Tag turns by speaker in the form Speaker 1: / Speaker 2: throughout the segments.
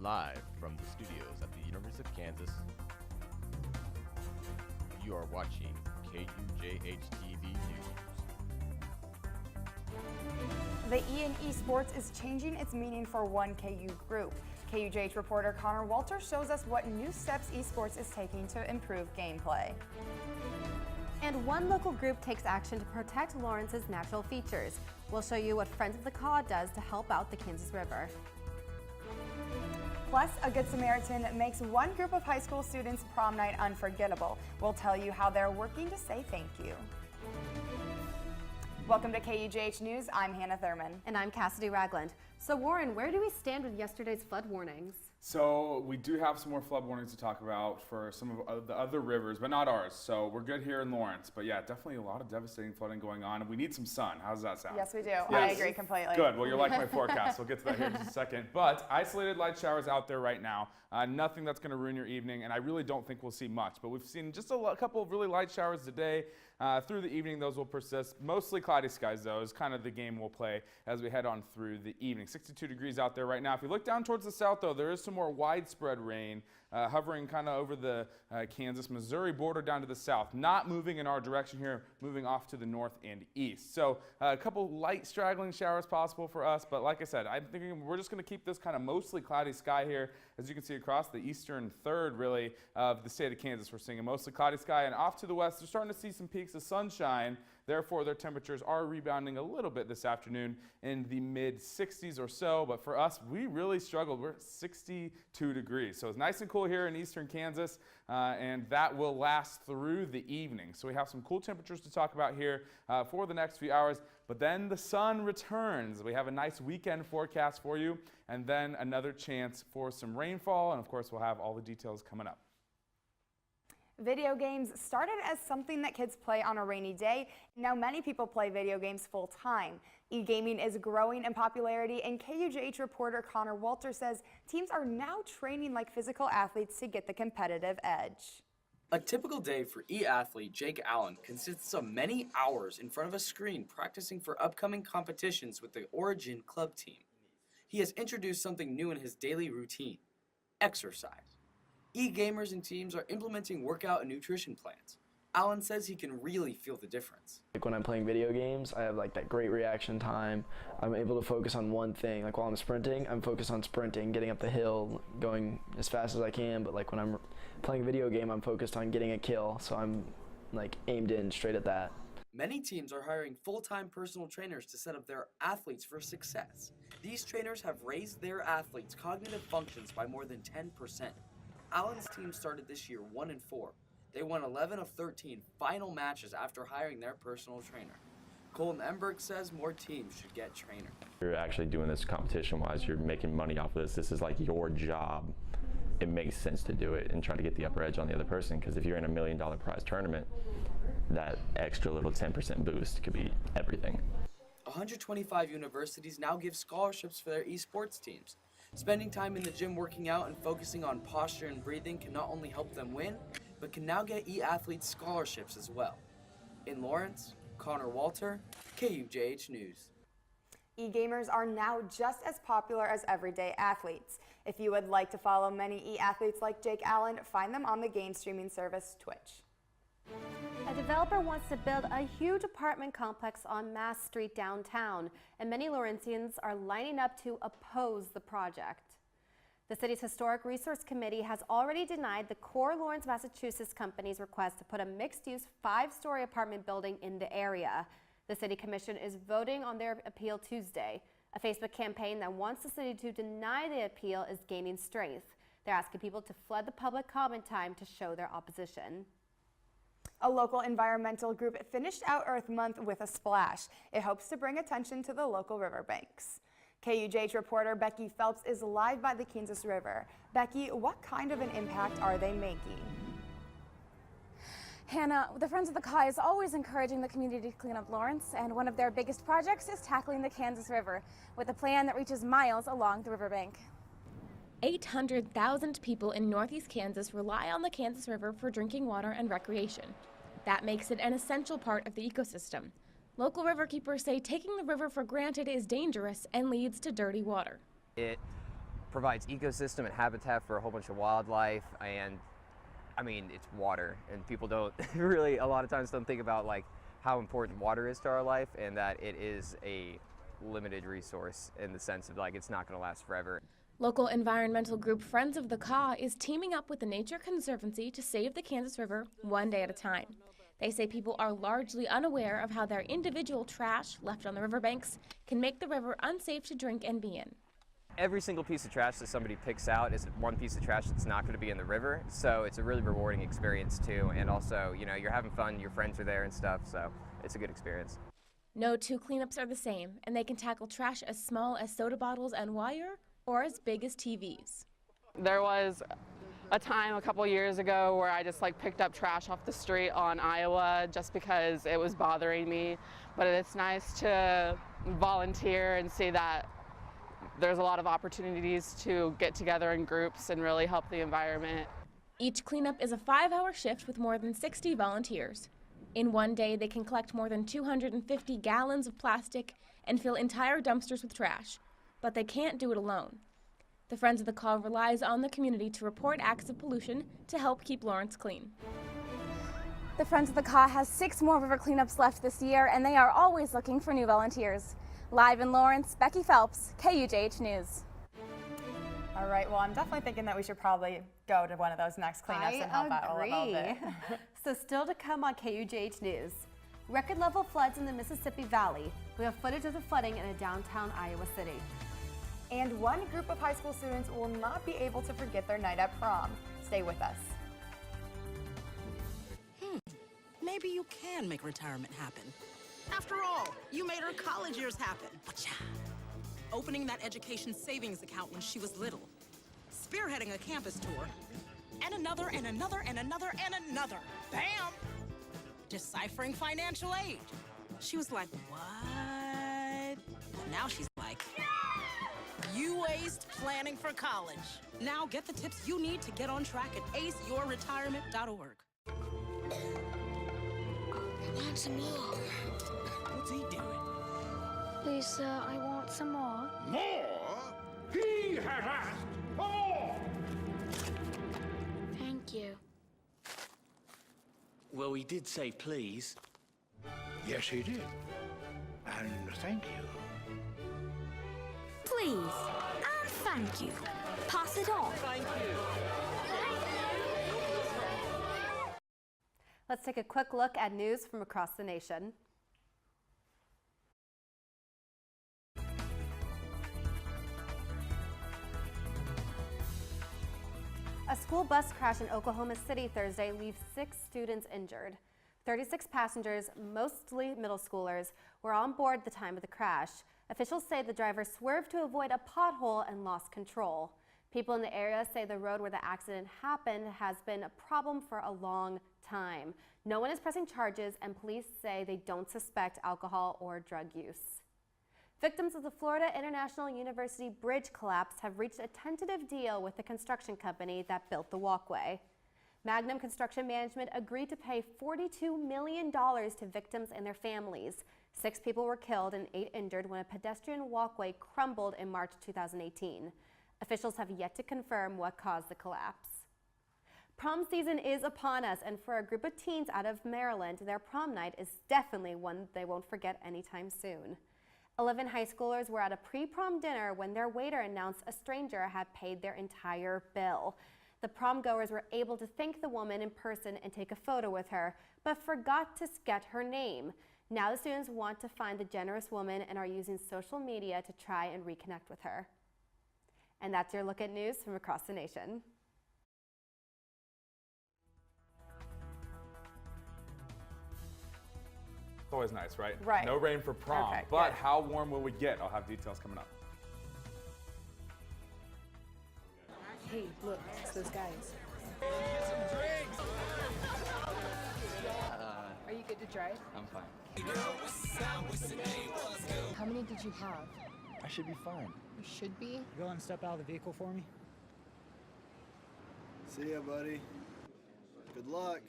Speaker 1: Live from the studios at the University of Kansas, you are watching KUJH-TV News.
Speaker 2: The E in esports is changing its meaning for one KU group. KUJH reporter Connor Walter shows us what new steps esports is taking to improve gameplay.
Speaker 3: And one local group takes action to protect Lawrence's natural features. We'll show you what Friends of the Caw does to help out the Kansas River.
Speaker 2: Plus, a Good Samaritan makes one group of high school students' prom night unforgettable. We'll tell you how they're working to say thank you. Welcome to KUJH News. I'm Hannah Thurman.
Speaker 3: And I'm Cassidy Ragland. So Warren, where do we stand with yesterday's flood warnings?
Speaker 4: So we do have some more flood warnings to talk about for some of the other rivers, but not ours. So we're good here in Lawrence. But yeah, definitely a lot of devastating flooding going on. And we need some sun. How does that sound?
Speaker 2: Yes, we do.
Speaker 4: Yes.
Speaker 2: I agree completely.
Speaker 4: Good. Well, you're like my forecast. We'll get to that here in just a second. But isolated light showers out there right now. Nothing that's going to ruin your evening. And I really don't think we'll see much. But we've seen just a couple of really light showers today. Through the evening, those will persist. Mostly cloudy skies, though, is kind of the game we'll play as we head on through the evening. 62 degrees out there right now. If you look down towards the south, though, there is some more widespread rain hovering kind of over the Kansas-Missouri border down to the south. Not moving in our direction here, moving off to the north and east. So a couple light straggling showers possible for us. But like I said, I'm thinking we're just going to keep this kind of mostly cloudy sky here. As you can see across the eastern third, really, of the state of Kansas, we're seeing a mostly cloudy sky. And off to the west, we're starting to see some peaks of sunshine. Therefore, their temperatures are rebounding a little bit this afternoon in the mid-60s or so. But for us, we really struggled. We're at 62 degrees. So it's nice and cool here in eastern Kansas, and that will last through the evening. So we have some cool temperatures to talk about here for the next few hours. But then the sun returns. We have a nice weekend forecast for you, and then another chance for some rainfall. And of course, we'll have all the details coming up.
Speaker 2: Video games started as something that kids play on a rainy day. Now many people play video games full time. E-gaming is growing in popularity, and KUJH reporter Connor Walter says teams are now training like physical athletes to get the competitive edge.
Speaker 5: A typical day for e-athlete Jake Allen consists of many hours in front of a screen practicing for upcoming competitions with the Origin club team. He has introduced something new in his daily routine: exercise. E-gamers and teams are implementing workout and nutrition plans. Allen says he can really feel the difference.
Speaker 6: Like when I'm playing video games, I have like that great reaction time. I'm able to focus on one thing. Like while I'm sprinting, I'm focused on sprinting, getting up the hill, going as fast as I can. But like when I'm playing a video game, I'm focused on getting a kill. So I'm like aimed in straight at that.
Speaker 5: Many teams are hiring full-time personal trainers to set up their athletes for success. These trainers have raised their athletes' cognitive functions by more than 10%. Allen's team started this year 1-4. They won 11 of 13 final matches after hiring their personal trainer. Colton Emberg says more teams should get trainers.
Speaker 7: You're actually doing this competition-wise. You're making money off of this. This is like your job. It makes sense to do it and try to get the upper edge on the other person, because if you're in $1 million prize tournament, that extra little 10% boost could be everything.
Speaker 5: 125 universities now give scholarships for their esports teams. Spending time in the gym working out and focusing on posture and breathing can not only help them win, but can now get e-athletes scholarships as well. In Lawrence, Connor Walter, KUJH News.
Speaker 2: E-gamers are now just as popular as everyday athletes. If you would like to follow many e-athletes like Jake Allen, find them on the game streaming service Twitch.
Speaker 3: A developer wants to build a huge apartment complex on Mass Street downtown, and many Lawrencians are lining up to oppose the project. The city's Historic Resource Committee has already denied the Core Lawrence, Massachusetts company's request to put a mixed-use 5-story apartment building in the area. The City Commission is voting on their appeal Tuesday. A Facebook campaign that wants the city to deny the appeal is gaining strength. They're asking people to flood the public comment time to show their opposition.
Speaker 2: A local environmental group finished out Earth Month with a splash. It hopes to bring attention to the local riverbanks. KUJH reporter Becky Phelps is live by the Kansas River. Becky, what kind of an impact are they making?
Speaker 8: Hannah, the Friends of the Caw is always encouraging the community to clean up Lawrence, and one of their biggest projects is tackling the Kansas River, with a plan that reaches miles along the riverbank.
Speaker 9: 800,000 people in northeast Kansas rely on the Kansas River for drinking water and recreation. That makes it an essential part of the ecosystem. Local riverkeepers say taking the river for granted is dangerous and leads to dirty water.
Speaker 10: It provides ecosystem and habitat for a whole bunch of wildlife, and I mean, it's water, and people don't really, a lot of times don't think about like how important water is to our life, and that it is a limited resource in the sense of like it's not going to last forever.
Speaker 9: Local environmental group Friends of the KUJH is teaming up with the Nature Conservancy to save the Kansas River one day at a time. They say people are largely unaware of how their individual trash left on the riverbanks can make the river unsafe to drink and be in.
Speaker 10: Every single piece of trash that somebody picks out is one piece of trash that's not going to be in the river, so it's a really rewarding experience too, and also, you know, you're having fun, your friends are there and stuff, so it's a good experience.
Speaker 9: No two cleanups are the same, and they can tackle trash as small as soda bottles and wire or as big as TVs.
Speaker 11: There was a time a couple years ago where I just like picked up trash off the street on Iowa just because it was bothering me, but it's nice to volunteer and see that there's a lot of opportunities to get together in groups and really help the environment.
Speaker 9: Each cleanup is a 5-hour shift with more than 60 volunteers. In one day, they can collect more than 250 gallons of plastic and fill entire dumpsters with trash, but they can't do it alone. The Friends of the KUJH relies on the community to report acts of pollution to help keep Lawrence clean.
Speaker 8: The Friends of the KUJH has 6 more river cleanups left this year, and they are always looking for new volunteers. Live in Lawrence, Becky Phelps, KUJH News.
Speaker 2: All right, well, I'm definitely thinking that we should probably go to one of those next cleanups and help out a little bit.
Speaker 3: So still to come on KUJH News. Record level floods in the Mississippi Valley. We have footage of the flooding in a downtown Iowa City.
Speaker 2: And one group of high school students will not be able to forget their night at prom. Stay with us.
Speaker 12: Maybe you can make retirement happen. After all, you made her college years happen. Opening that education savings account when she was little. Spearheading a campus tour. And another, and another, and another, and another. Bam! Deciphering financial aid. She was like, what? But now she's like, you aced planning for college. Now get the tips you need to get on track at aceyourretirement.org.
Speaker 13: I want some more.
Speaker 12: What's he doing?
Speaker 13: Please, sir, I want some more.
Speaker 14: More? He has asked for more!
Speaker 13: Thank you.
Speaker 15: Well, he did say please.
Speaker 14: Yes, he did. And thank you.
Speaker 13: Please, and thank you. Pass it on.
Speaker 15: Thank you.
Speaker 3: Let's take a quick look at news from across the nation. A school bus crash in Oklahoma City Thursday leaves 6 students injured. 36 passengers, mostly middle schoolers, were on board at the time of the crash. Officials say the driver swerved to avoid a pothole and lost control. People in the area say the road where the accident happened has been a problem for a long time. No one is pressing charges, and police say they don't suspect alcohol or drug use. Victims of the Florida International University bridge collapse have reached a tentative deal with the construction company that built the walkway. Magnum Construction Management agreed to pay $42 million to victims and their families. 6 people were killed and 8 injured when a pedestrian walkway crumbled in March 2018. Officials have yet to confirm what caused the collapse. Prom season is upon us, and for a group of teens out of Maryland, their prom night is definitely one they won't forget anytime soon. 11 high schoolers were at a pre-prom dinner when their waiter announced a stranger had paid their entire bill. The prom goers were able to thank the woman in person and take a photo with her, but forgot to get her name. Now the students want to find the generous woman and are using social media to try and reconnect with her. And that's your look at news from across the nation.
Speaker 4: It's always nice, right?
Speaker 2: Right.
Speaker 4: No rain for prom,
Speaker 2: Okay,
Speaker 4: but
Speaker 2: good.
Speaker 4: how warm will we get? I'll have details coming up.
Speaker 16: Hey, look, it's those guys. Are you good to drive?
Speaker 17: I'm fine.
Speaker 16: How many did you have?
Speaker 17: I should be fine.
Speaker 16: You should be.
Speaker 18: You willing to step out of the vehicle for me?
Speaker 19: See ya, buddy. Good luck.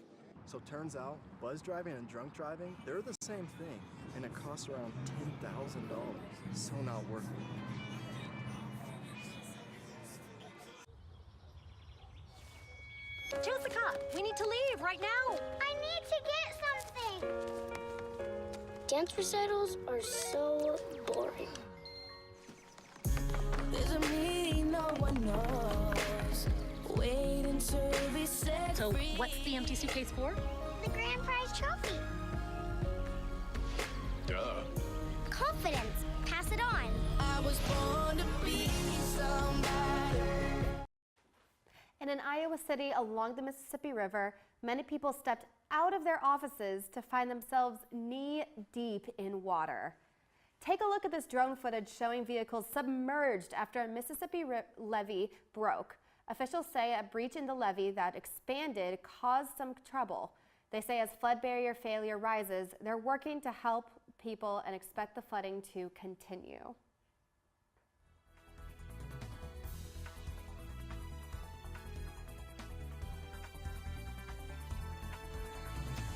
Speaker 19: So turns out, buzz driving and drunk driving, they're the same thing, and it costs around $10,000. So not worth it.
Speaker 13: Choose the car. We need to leave right now. I need to get something. Dance recitals are so boring. There's a meaning no one knows. Wait until we set
Speaker 17: So
Speaker 13: free.
Speaker 17: what's the empty suitcase for?
Speaker 13: The grand prize trophy.
Speaker 1: Duh.
Speaker 13: Confidence. Pass it on. I was born to be somebody.
Speaker 3: In an Iowa city along the Mississippi River, many people stepped out of their offices to find themselves knee-deep in water. Take a look at this drone footage showing vehicles submerged after a Mississippi levee broke. Officials say a breach in the levee that expanded caused some trouble. They say as flood barrier failure rises, they're working to help people and expect the flooding to continue.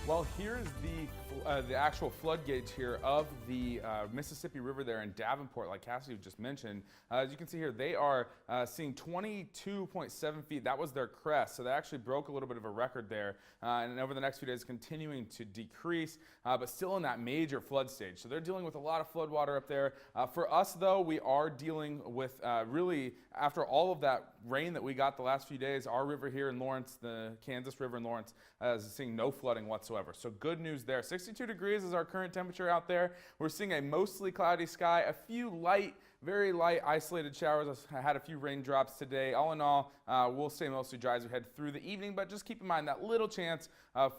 Speaker 4: Well, here's the actual floodgates here of the Mississippi River there in Davenport, like Cassidy just mentioned. As you can see here, they are seeing 22.7 feet. That was their crest, so they actually broke a little bit of a record there. And over the next few days, continuing to decrease, but still in that major flood stage. So they're dealing with a lot of flood water up there. For us, though, we are dealing with really, after all of that rain that we got the last few days, our river here in Lawrence, the Kansas River in Lawrence, is seeing no flooding whatsoever. So good news there. 62 degrees is our current temperature out there. We're seeing a mostly cloudy sky, a few light, very light isolated showers. I had a few raindrops today. All in all, we'll stay mostly dry as we head through the evening, but just keep in mind that little chance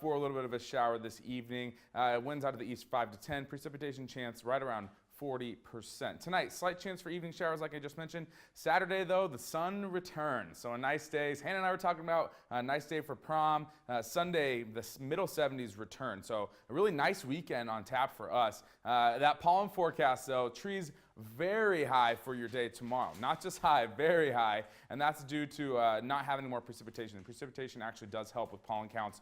Speaker 4: for a little bit of a shower this evening. Winds out of the east 5 to 10. Precipitation chance right around 40%. Tonight, slight chance for evening showers like I just mentioned. Saturday, though, the sun returns. So a nice day. Hannah and I were talking about a nice day for prom. Sunday, the middle 70s return. So a really nice weekend on tap for us. That pollen forecast, though, trees very high for your day tomorrow. Not just high, very high. And that's due to not having any more precipitation. And precipitation actually does help with pollen counts.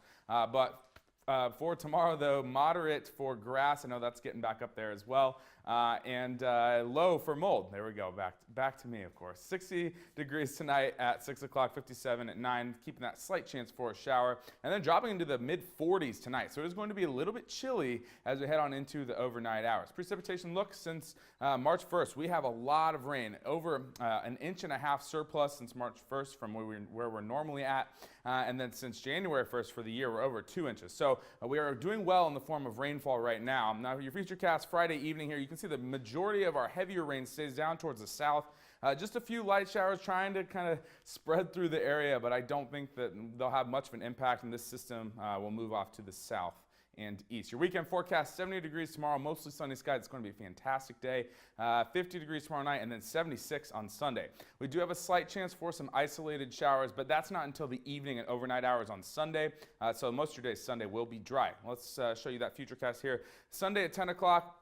Speaker 4: For tomorrow, though, moderate for grass. I know that's getting back up there as well. And low for mold. There we go. Back to me, of course. 60 degrees tonight at 6 o'clock, 57 at 9, keeping that slight chance for a shower. And then dropping into the mid-40s tonight. So it is going to be a little bit chilly as we head on into the overnight hours. Precipitation look since March 1st. We have a lot of rain, over an inch and a half surplus since March 1st from where we're normally at. And then since January 1st for the year, we're over 2 inches. So we are doing well in the form of rainfall right now. Now, your futurecast Friday evening here, you can see the majority of our heavier rain stays down towards the south. Just a few light showers trying to kind of spread through the area, but I don't think that they'll have much of an impact, and this system will move off to the south and east. Your weekend forecast, 70 degrees tomorrow, mostly sunny skies. It's going to be a fantastic day. 50 degrees tomorrow night, and then 76 on Sunday. We do have a slight chance for some isolated showers, but that's not until the evening and overnight hours on Sunday. So most of your days Sunday will be dry. Let's show you that futurecast here. Sunday at 10 o'clock.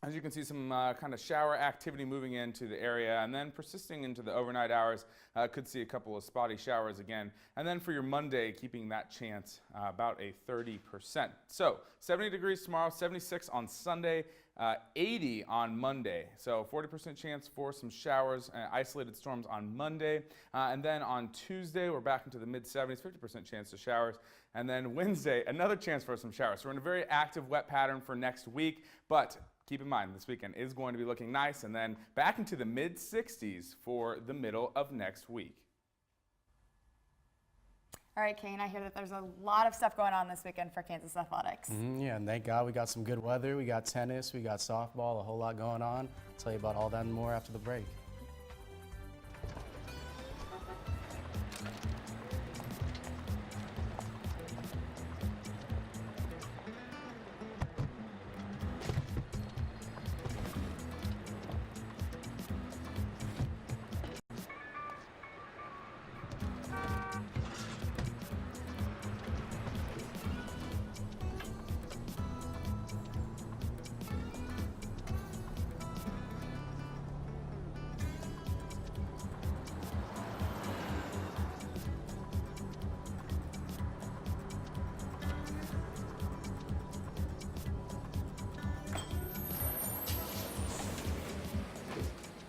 Speaker 4: As you can see, some kind of shower activity moving into the area, and then persisting into the overnight hours. Could see a couple of spotty showers again. And then for your Monday, keeping that chance about a 30%. So 70 degrees tomorrow, 76 on Sunday, 80 on Monday. So 40% chance for some showers and isolated storms on Monday. And then on Tuesday, we're back into the mid-70s, 50% chance of showers. And then Wednesday, another chance for some showers. So we're in a very active wet pattern for next week, but keep in mind, this weekend is going to be looking nice, and then back into the mid-60s for the middle of next week.
Speaker 2: All right, Kane, I hear that there's a lot of stuff going on this weekend for Kansas Athletics.
Speaker 18: Yeah, and thank God we got some good weather. We got tennis, we got softball, a whole lot going on. I'll tell you about all that and more after the break.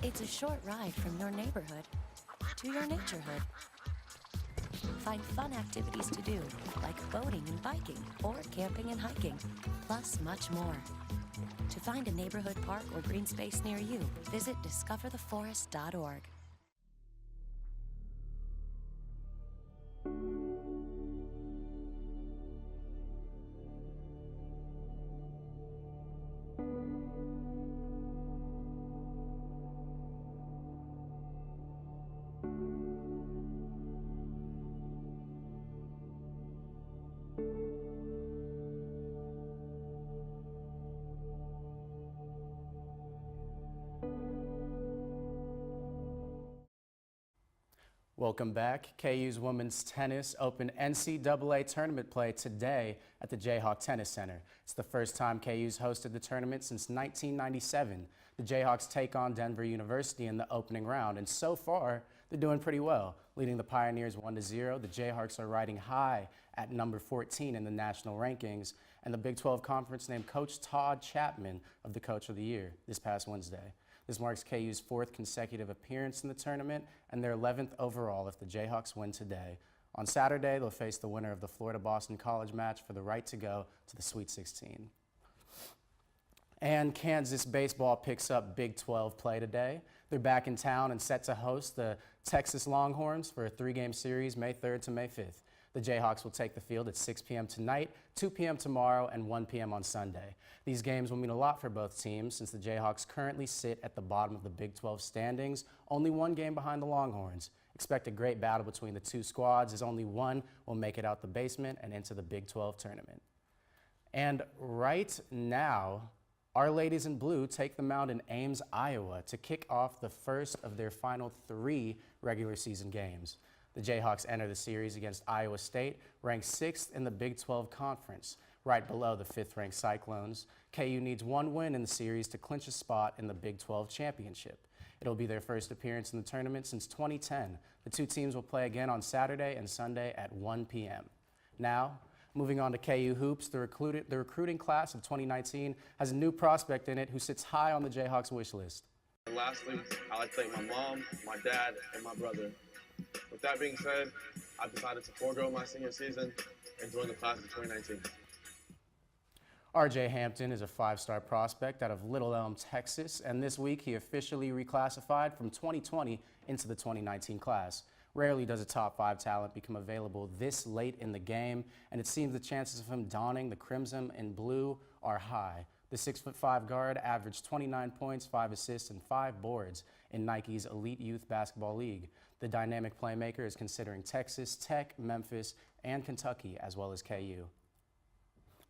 Speaker 20: It's a short ride from your neighborhood to your naturehood.
Speaker 17: find fun activities to do, like boating and biking, or camping and hiking, plus much more. To find a neighborhood park or green space near you, visit discovertheforest.org.
Speaker 18: Welcome back. KU's Women's Tennis opened NCAA tournament play today at the Jayhawk Tennis Center. It's the first time KU's hosted the tournament since 1997. The Jayhawks take on Denver University in the opening round, and so far, they're doing pretty well. Leading the Pioneers 1-0, the Jayhawks are riding high at number 14 in the national rankings, and the Big 12 Conference named Coach Todd Chapman of the Coach of the Year this past Wednesday. This marks KU's 4th consecutive appearance in the tournament and their 11th overall if the Jayhawks win today. On Saturday, they'll face the winner of the Florida-Boston College match for the right to go to the Sweet 16. And Kansas baseball picks up Big 12 play today. They're back in town and set to host the Texas Longhorns for a 3-game series May 3rd to May 5th. The Jayhawks will take the field at 6 p.m. tonight, 2 p.m. tomorrow, and 1 p.m. on Sunday. These games will mean a lot for both teams since the Jayhawks currently sit at the bottom of the Big 12 standings, only 1 game behind the Longhorns. Expect a great battle between the 2 squads as only one will make it out the basement and into the Big 12 tournament. And right now, our ladies in blue take the mound in Ames, Iowa to kick off the first of their final 3 regular season games. The Jayhawks enter the series against Iowa State, ranked 6th in the Big 12 Conference, right below the 5th-ranked Cyclones. KU needs 1 win in the series to clinch a spot in the Big 12 Championship. It'll be their first appearance in the tournament since 2010. The 2 teams will play again on Saturday and Sunday at 1 p.m. Now, moving on to KU Hoops, the recruiting class of 2019 has a new prospect in it who sits high on the Jayhawks wish list.
Speaker 20: And lastly, I'd like to thank my mom, my dad, and my brother. With that being said, I decided to forego my senior season and join the class of 2019.
Speaker 18: RJ Hampton is a 5-star prospect out of Little Elm, Texas, and this week he officially reclassified from 2020 into the 2019 class. Rarely does a top 5 talent become available this late in the game, and it seems the chances of him donning the crimson and blue are high. The 6'5" guard averaged 29 points, 5 assists, and 5 boards in Nike's Elite Youth Basketball League. The dynamic playmaker is considering Texas, Tech, Memphis, and Kentucky, as well as KU.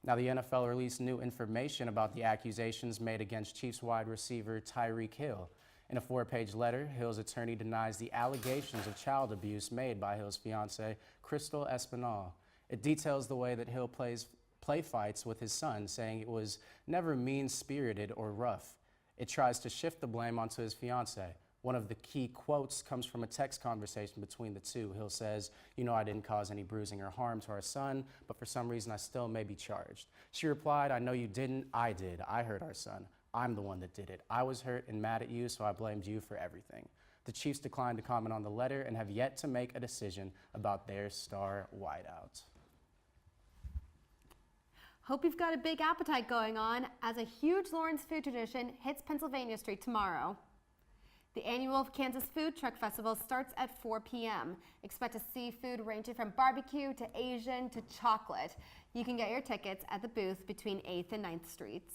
Speaker 18: Now, the NFL released new information about the accusations made against Chiefs wide receiver Tyreek Hill. In a 4-page letter, Hill's attorney denies the allegations of child abuse made by Hill's fiancée, Crystal Espinal. It details the way that Hill play fights with his son, saying it was never mean-spirited or rough. It tries to shift the blame onto his fiancée. One of the key quotes comes from a text conversation between the two. Hill says, "You know I didn't cause any bruising or harm to our son, but for some reason I still may be charged." She replied, "I know you didn't, I did. I hurt our son. I'm the one that did it. I was hurt and mad at you, so I blamed you for everything." The Chiefs declined to comment on the letter and have yet to make a decision about their star wideout.
Speaker 3: Hope you've got a big appetite going on as a huge Lawrence food tradition hits Pennsylvania Street tomorrow. The annual Kansas Food Truck Festival starts at 4 p.m. Expect to see food ranging from barbecue to Asian to chocolate. You can get your tickets at the booth between 8th and 9th Streets.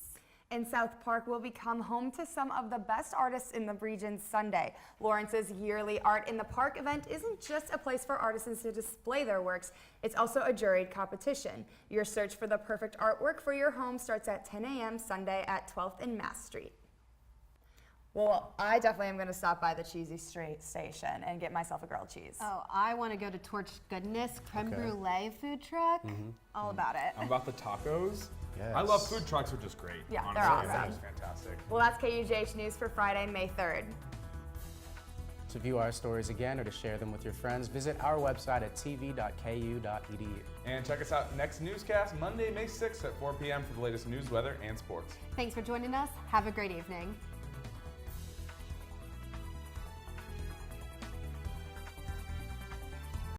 Speaker 2: And South Park will become home to some of the best artists in the region Sunday. Lawrence's yearly Art in the Park event isn't just a place for artisans to display their works, it's also a juried competition. Your search for the perfect artwork for your home starts at 10 a.m. Sunday at 12th and Mass Street. Well, I definitely am going to stop by the Cheesy Street station and get myself a grilled cheese.
Speaker 3: Oh, I want to go to Torch Goodness Creme Brulee food truck. All about it.
Speaker 4: I'm about the tacos.
Speaker 18: Yes.
Speaker 4: I love food trucks, which is great.
Speaker 2: Yeah,
Speaker 4: honestly.
Speaker 2: they're awesome.
Speaker 4: That is fantastic.
Speaker 2: Well, that's KUJH News for Friday, May 3rd.
Speaker 18: To view our stories again or to share them with your friends, visit our website at tv.ku.edu.
Speaker 4: And check us out next newscast Monday, May 6th at 4 p.m. for the latest news, weather, and sports.
Speaker 3: Thanks for joining us. Have a great evening.